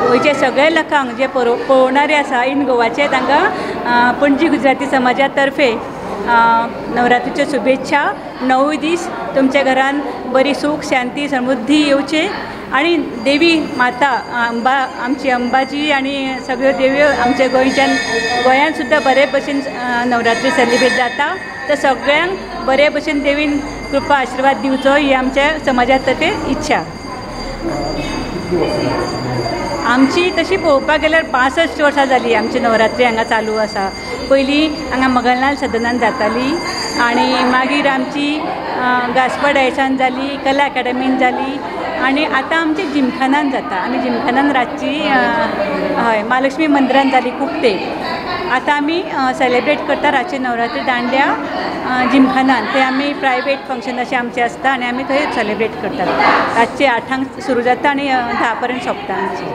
गोंयचे सगळे लोकांक जे पळोवणारे आसा इन गोवाचे तांकां पणजी गुजराती समाजा तर्फे नवरात्रीच्यो शुभेच्छा। 9 दीस तुमच्या घरान बरी सूख शांती समृद्धी येवचे आणि देवी माता अंबा आमची अंबाजी आणि सगळ्यो देवयो आमच्या गोंयान सुद्दां बरे भशेन नवरात्री सेलिब्रेट जाता। तर सगळ्यांक बरे भशेन देवीन कृपा आशिर्वाद दिवचो ही आमच्या समाजा तर्फे इच्छा। आमची तशी पळोवपाक गेल्यार 65 वर्सां जाली आमची नवरात्री हांगा चालू आसा। पयलीं हांगा मगलनाल सदनान जाताली आणि मागीर आमची गासपा डायसान जाली, कला अकादमीन जाली आणि आतां आमची जिमखानान जाता। आमी जिमखानान रातची हय महालक्ष्मी मंदिरान जाली खूब ते। आतां आमी सेलिब्रेट करता रातची नवरात्री दांडिया जिमखानान। ते आमी प्रायवेट फंक्शन अशें आमचें आसता आणि आमी थंय सेलिब्रेट करतात। रातचे 8 सुरू जाता आणि 10 पर्यंत सोंपता आमची।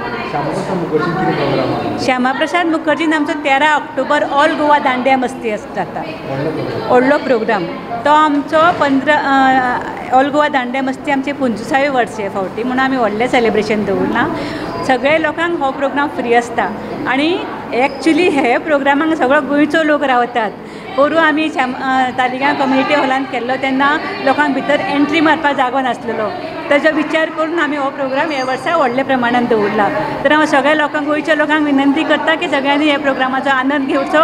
श्यामाप्रसाद मुखर्जीन आमचो 13 ऑक्टोबर ऑल गोवा दांडिया मस्ती जाता व्हडलो प्रोग्राम। तो आमचो 15 ऑल गोवा दांडिया मस्ती आमचे 25वे वर्षे फावटी म्हणून आमी व्हडलें सेलिब्रेशन दवरना। सगळे लोकांक हो प्रोग्राम फ्री आसता आणि एक्चुली हे प्रोग्रामाक सगळो गोंयचो लोक रावतात। पोरू आमी तालिगांव कम्युनिटी हॉलान केल्लो तेन्ना लोकांक भितर एंट्री मारपाक जागो नासलेलो। ताजो विचार करून आमी हो प्रोग्राम हे वर्सा व्हडल्या प्रमाणान दवरला। तर हांव सगळ्या लोकांक गोंयच्या लोकांक विनंती करता की सगळ्यांनी हे प्रोग्रामाचो आनंद घेवचो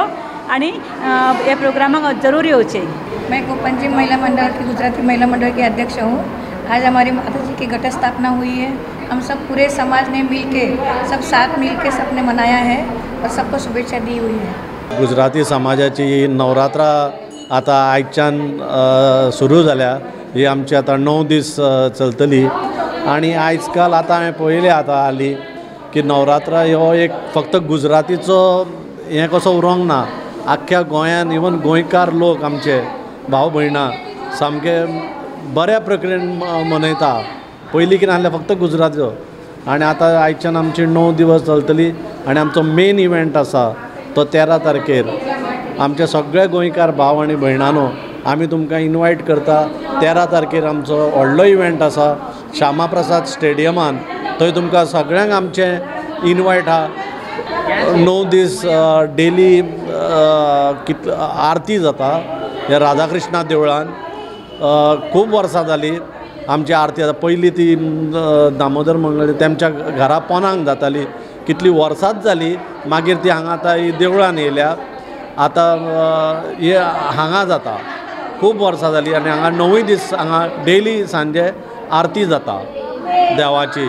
आणि हे प्रोग्रामाक जरूर येवचे। मैं पणजी महिला मंडल की गुजराती महिला मंडल की अध्यक्ष हूँ। आज हमारी माता जी की घट स्थापना हुई है। हम सब पूरे समाज ने मिलके सब साथ मिलके सबने मनाया है और सबको शुभेच्छा दी हुई है। गुजराती समाजाची नवरात्रा आता आयच्यान सुरू जाल्या। ही आमची आता 9 दीस चलतली आणि आयज काल आता हांवें पळयलें आता हाली की नवरात्रा हो एक फक्त गुजरातीचो हें कसो उरोंक ना। आख्ख्या गोंयान इवन गोंयकार लोक आमचे भाव भयणां सामके बऱ्या प्रकारेन मनयता। पयलीं कितें आसलें फक्त गुजरातीचो आनी आतां आयच्यान आमची 9 दिवस चलतली आनी आमचो मेन इव्हेंट आसा तो 13 तारखेर। आमचे सगळे गोंयकार भाव आनी भयणांनो आमी तुमकां इनवायट करता। 13 तारखेर आमचो व्हडलो इव्हेंट आसा श्यामाप्रसाद स्टेडियमान। थंय तुमकां सगळ्यांक आमचें इनवायट आहा। 9 दीस डेली आरती जाता हे राधाकृष्णा देवळान। खूब वर्सां जाली आमची आरती आतां। पयलीं ती दामोदर मंगळ तेमच्या घरा पोंदाक जाताली। कितली वर्सांच जाली मागीर ती हांगा आतां ही देवळान येयल्या। आतां हे हांगा जाता खूब वर्सां जाली आनी हांगा 9 दीस हांगा डेली सांजे आरती जाता देवाची।